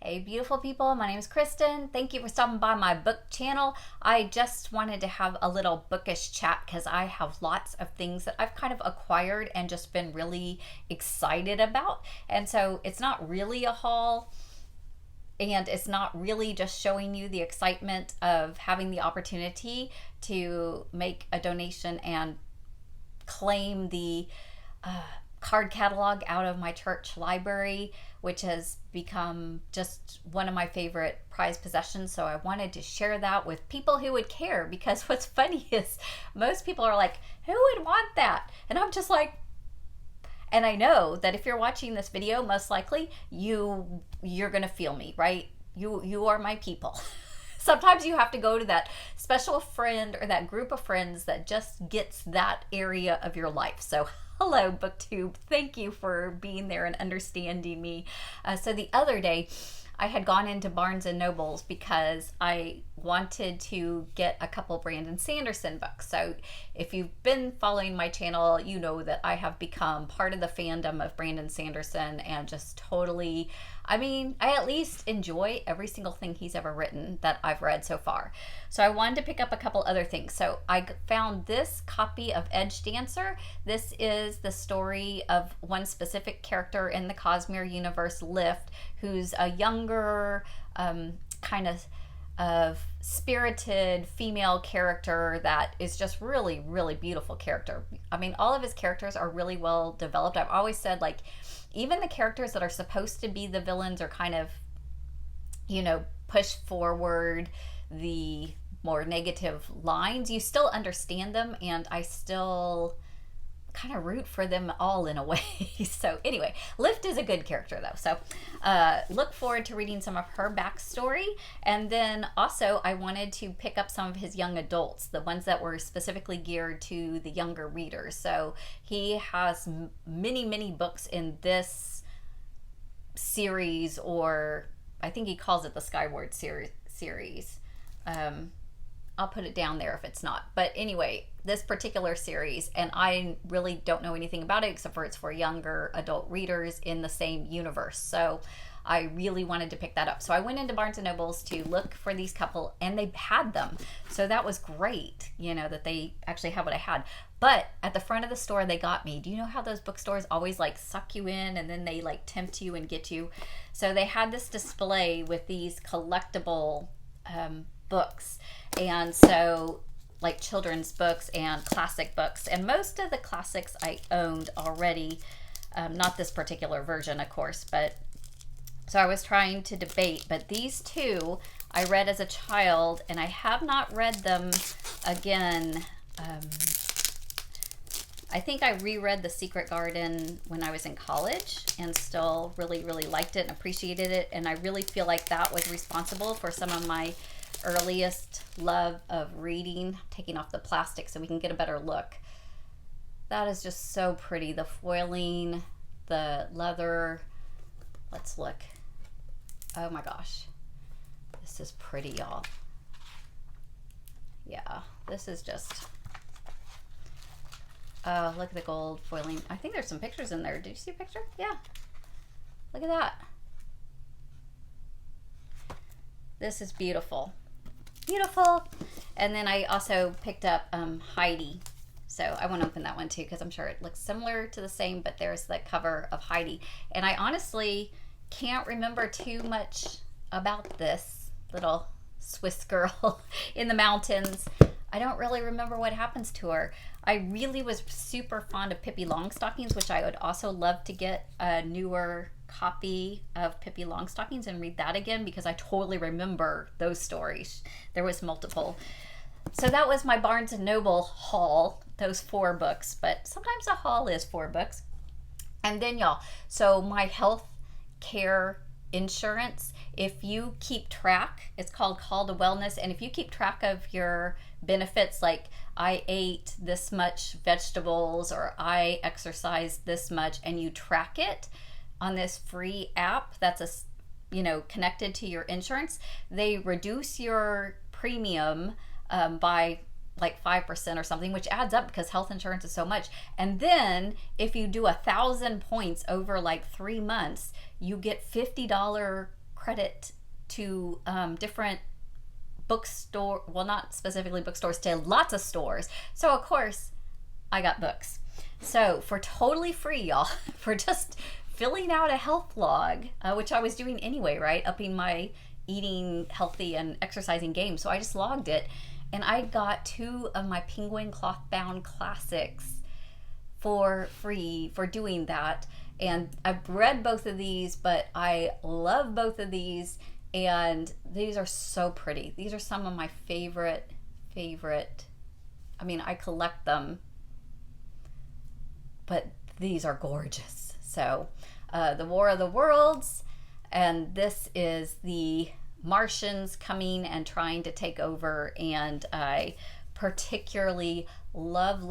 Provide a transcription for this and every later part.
Hey beautiful people, my name is Kristen. Thank you for stopping by my book channel. I just wanted to have a little bookish chat because I have lots of things that I've kind of acquired and just been really excited about. And so it's not really a haul, and it's not really just showing you the excitement of having the opportunity to make a donation and claim the card catalog out of my church library, which has become just one of my favorite prized possessions. So I wanted to share that with people who would care, because what's funny is most people are like, who would want that? And I'm just like, and I know that if you're watching this video, most likely you're gonna feel me, right? You are my people. Sometimes you have to go to that special friend or that group of friends that just gets that area of your life. So hello, BookTube. Thank you for being there and understanding me. So the other day, I had gone into Barnes and Nobles because I wanted to get a couple Brandon Sanderson books. So if you've been following my channel, you know that I have become part of the fandom of Brandon Sanderson and just totally, I at least enjoy every single thing he's ever written that I've read so far. So I wanted to pick up a couple other things. So I found this copy of EdgeDancer. This is the story of one specific character in the Cosmere universe, Lift, who's a younger kind of spirited female character that is just really, really beautiful character. All of his characters are really well developed. I've always said, like, even the characters that are supposed to be the villains are kind of, push forward the more negative lines. You still understand them, and I still kind of root for them all in a way. So anyway, Lift is a good character though. So look forward to reading some of her backstory. And then also I wanted to pick up some of his young adults, the ones that were specifically geared to the younger readers. So he has many, many books in this series, or I think he calls it the Skyward series. I'll put it down there if it's not. But anyway, this particular series, and I really don't know anything about it except for it's for younger adult readers in the same universe. So I really wanted to pick that up. So I went into Barnes & Nobles to look for these couple, and they had them. So that was great, that they actually had what I had. But at the front of the store, they got me. Do you know how those bookstores always like suck you in and then they like tempt you and get you? So they had this display with these collectible books. And so like children's books and classic books, and most of the classics I owned already, not this particular version of course, but so I was trying to debate, but these two I read as a child and I have not read them again. I think I reread The Secret Garden when I was in college and still really, really liked it and appreciated it, and I really feel like that was responsible for some of my earliest love of reading. Taking off the plastic so we can get a better look. That is just so pretty. The foiling, the leather. Let's look. Oh my gosh. This is pretty, y'all. Yeah, this is just... look at the gold foiling. I think there's some pictures in there. Did you see a picture? Yeah. Look at that. This is beautiful. Beautiful. And then I also picked up Heidi. So I want to open that one too because I'm sure it looks similar to the same, but there's the cover of Heidi. And I honestly can't remember too much about this little Swiss girl in the mountains. I don't really remember what happens to her. I really was super fond of Pippi Longstockings, which I would also love to get a newer copy of Pippi Longstockings and read that again because I totally remember those stories. There was multiple. So that was my Barnes & Noble haul, those 4 books, but sometimes a haul is 4 books. And then y'all, so my health care insurance, if you keep track, it's called Call to Wellness, and if you keep track of your benefits, like I ate this much vegetables or I exercised this much, and you track it on this free app that's connected to your insurance, they reduce your premium by like 5% or something, which adds up because health insurance is so much. And then if you do 1,000 points over like 3 months, you get $50 credit to different bookstore, well, not specifically bookstores, to lots of stores. So of course I got books. So for totally free, y'all, for just filling out a health log, which I was doing anyway, right? Upping my eating healthy and exercising game. So I just logged it, and I got 2 of my Penguin cloth bound classics for free for doing that. And I've read both of these, but I love both of these, and these are so pretty. These are some of my favorite. I mean, I collect them, but these are gorgeous. So The War of the Worlds, and this is the Martians coming and trying to take over, and I particularly love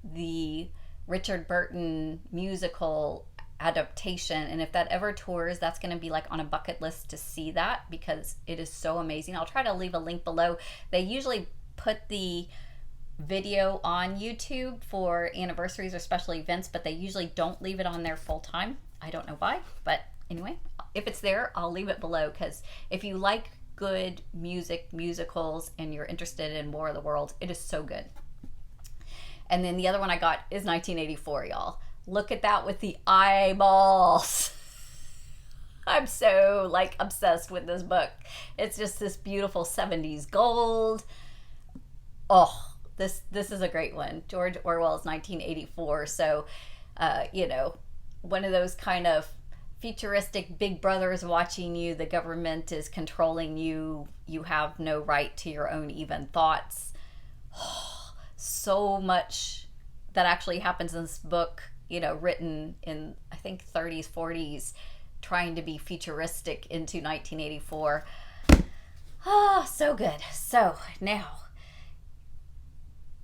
the Richard Burton musical adaptation, and if that ever tours, that's going to be like on a bucket list to see that, because it is so amazing. I'll try to leave a link below. They usually put the video on YouTube for anniversaries or special events, but they usually don't leave it on there full time. I don't know why, but anyway, if it's there, I'll leave it below, because if you like good musicals, and you're interested in War of the Worlds, it is so good. And then the other one I got is 1984, y'all. Look at that with the eyeballs. I'm so like obsessed with this book. It's just this beautiful 70s gold. Oh, this is a great one. George Orwell's 1984. So, one of those kind of futuristic big brothers watching you. The government is controlling you. You have no right to your own even thoughts. So much that actually happens in this book, written in, I think, 30s, 40s, trying to be futuristic into 1984. So good. So now,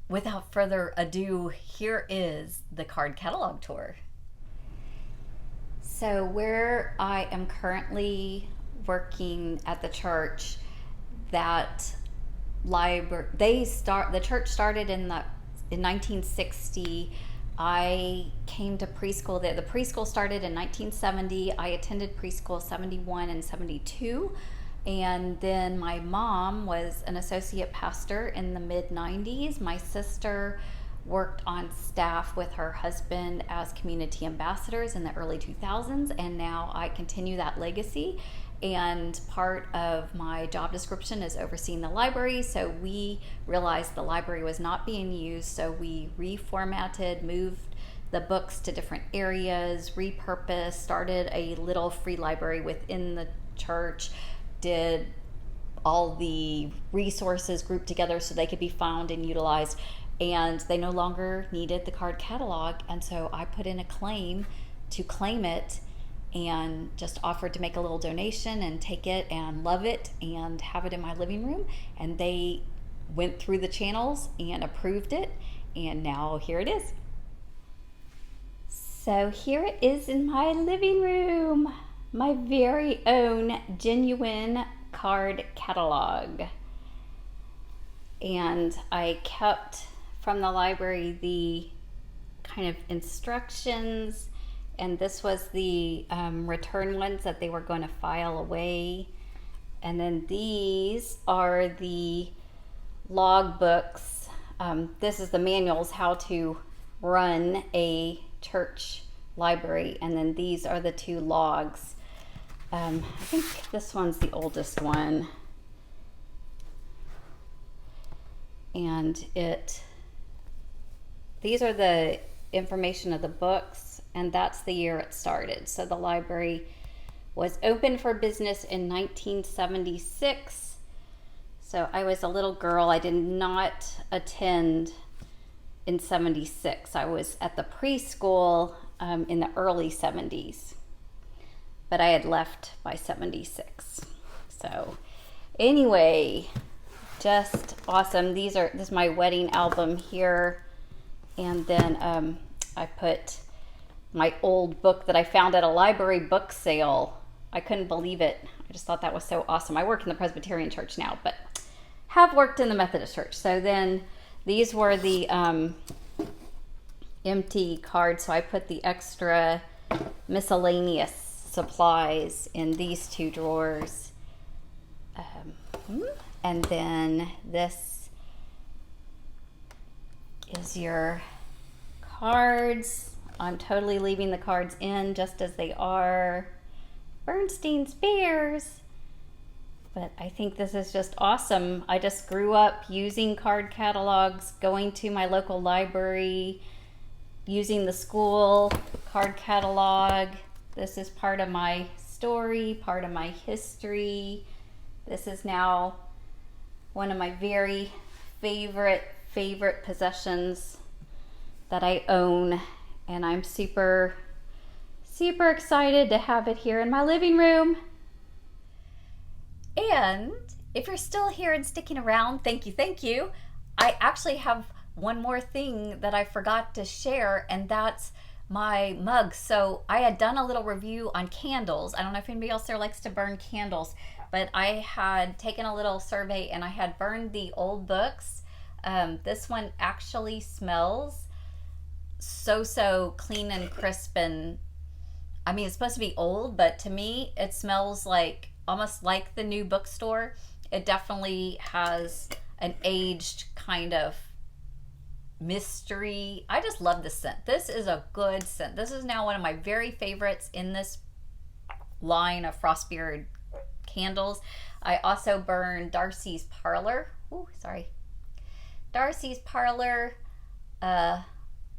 without further ado, here is the card catalog tour. So where I am currently working at the church, that library, the church started in 1960. I came to preschool there. The preschool started in 1970. I attended preschool 71 and 72. And then my mom was an associate pastor in the mid-90s. My sister worked on staff with her husband as community ambassadors in the early 2000s, and now I continue that legacy. And part of my job description is overseeing the library. So we realized the library was not being used, so we reformatted, moved the books to different areas, repurposed, started a little free library within the church, did all the resources grouped together so they could be found and utilized, and they no longer needed the card catalog. And so I put in a claim to claim it, and just offered to make a little donation and take it and love it and have it in my living room. And they went through the channels and approved it, and now here it is. So here it is in my living room, my very own genuine card catalog. And I kept from the library the kind of instructions, and this was the return ones that they were going to file away. And then these are the log books. This is the manuals how to run a church library, and then these are the 2 logs. I think this one's the oldest one, and these are the information of the books, and that's the year it started. So the library was open for business in 1976. So I was a little girl. I did not attend in 76. I was at the preschool in the early 70s, but I had left by 76. So anyway, just awesome. This is my wedding album here. And then I put my old book that I found at a library book sale. I couldn't believe it. I just thought that was so awesome. I work in the Presbyterian church now, but have worked in the Methodist church. So then these were the empty cards. So I put the extra miscellaneous supplies in these two drawers. And then this is your cards. I'm totally leaving the cards in just as they are. Bernstein's Bears. But I think this is just awesome. I just grew up using card catalogs, going to my local library, using the school card catalog. This is part of my story, part of my history. This is now one of my very favorite possessions that I own, and I'm super excited to have it here in my living room. And if you're still here and sticking around, thank you. I actually have one more thing that I forgot to share, and that's my mugs. So I had done a little review on candles. I don't know if anybody else there likes to burn candles, but I had taken a little survey and I had burned the old books. This one actually smells so clean and crisp, and I mean, it's supposed to be old, but to me it smells like almost like the new bookstore. It definitely has an aged kind of mystery. I just love this scent. This is a good scent. This is now one of my very favorites in this line of Frostbeard candles. I also burned Darcy's Parlor. Darcy's Parlor,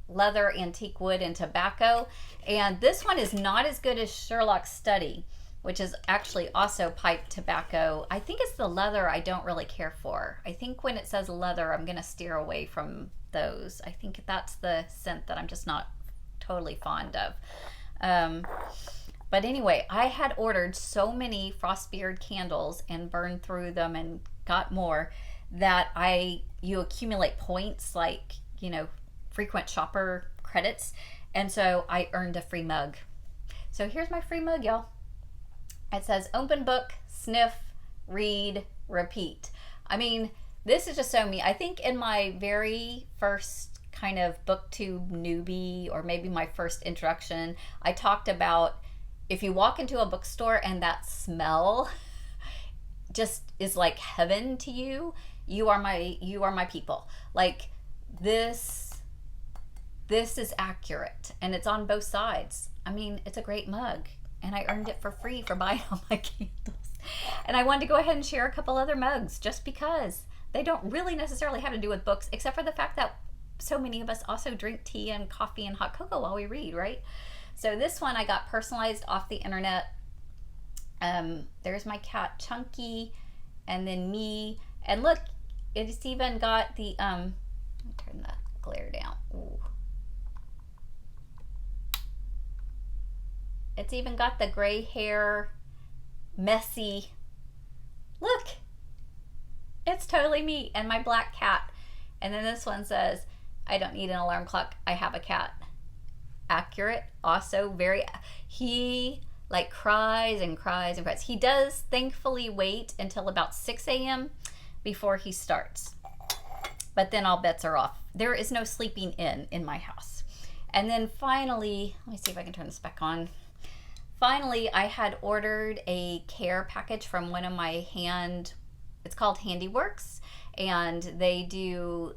leather, antique wood, and tobacco. And this one is not as good as Sherlock's Study, which is actually also pipe tobacco. I think it's the leather I don't really care for. I think when it says leather, I'm gonna steer away from those. I think that's the scent that I'm just not totally fond of. But anyway, I had ordered so many Frostbeard candles and burned through them and got more that you accumulate points, like, frequent shopper credits. And so I earned a free mug. So here's my free mug, y'all. It says open book, sniff, read, repeat. I mean, this is just so me. I think in my very first kind of booktube newbie, or maybe my first introduction, I talked about if you walk into a bookstore and that smell just is like heaven to you, you are my people. Like this is accurate, and it's on both sides. I mean, it's a great mug, and I earned it for free for buying all my candles. And I wanted to go ahead and share a couple other mugs just because they don't really necessarily have to do with books, except for the fact that so many of us also drink tea and coffee and hot cocoa while we read, right? So this one I got personalized off the internet. There's my cat Chunky, and then me. And look, it's even got the, let me turn the glare down. Ooh. It's even got the gray hair, messy. Look, it's totally me and my black cat. And then this one says, I don't need an alarm clock, I have a cat. Accurate. Also he like cries and cries and cries. He does thankfully wait until about 6 a.m. before he starts. But then all bets are off. There is no sleeping in my house. And then finally, let me see if I can turn this back on. Finally, I had ordered a care package from one of my it's called Handiworks, and they do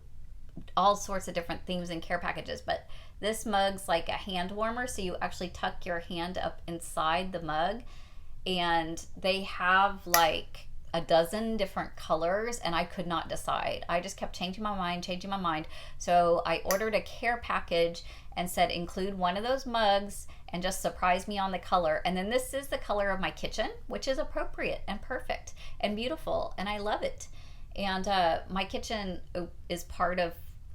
all sorts of different things in care packages, but this mug's like a hand warmer, so you actually tuck your hand up inside the mug, and they have like a dozen different colors, and I could not decide. I just kept changing my mind. So I ordered a care package and said include one of those mugs and just surprise me on the color. And then this is the color of my kitchen, which is appropriate and perfect and beautiful, and I love it. And my kitchen is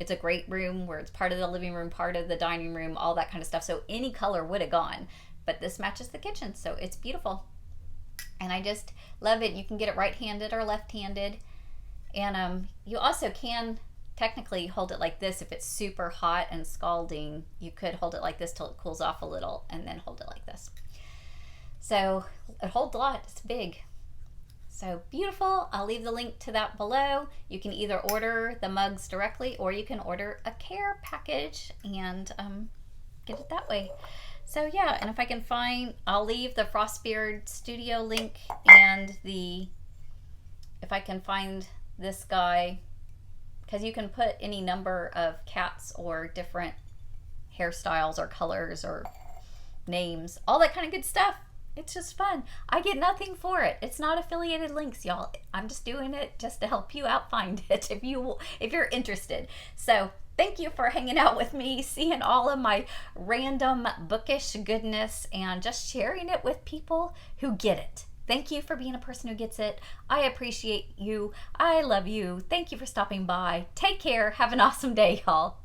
it's a great room where it's part of the living room, part of the dining room, all that kind of stuff. So any color would have gone, but this matches the kitchen, so it's beautiful. And I just love it. You can get it right-handed or left-handed. And you also can technically hold it like this. If it's super hot and scalding, you could hold it like this till it cools off a little and then hold it like this. So it holds a lot. It's big. So beautiful. I'll leave the link to that below. You can either order the mugs directly or you can order a care package and get it that way. So yeah, and if I can find, I'll leave the Frostbeard Studio link and if I can find this guy, because you can put any number of cats or different hairstyles or colors or names, all that kind of good stuff. It's just fun. I get nothing for it. It's not affiliated links, y'all. I'm just doing it just to help you out find it if you're interested. So thank you for hanging out with me, seeing all of my random bookish goodness, and just sharing it with people who get it. Thank you for being a person who gets it. I appreciate you. I love you. Thank you for stopping by. Take care. Have an awesome day, y'all.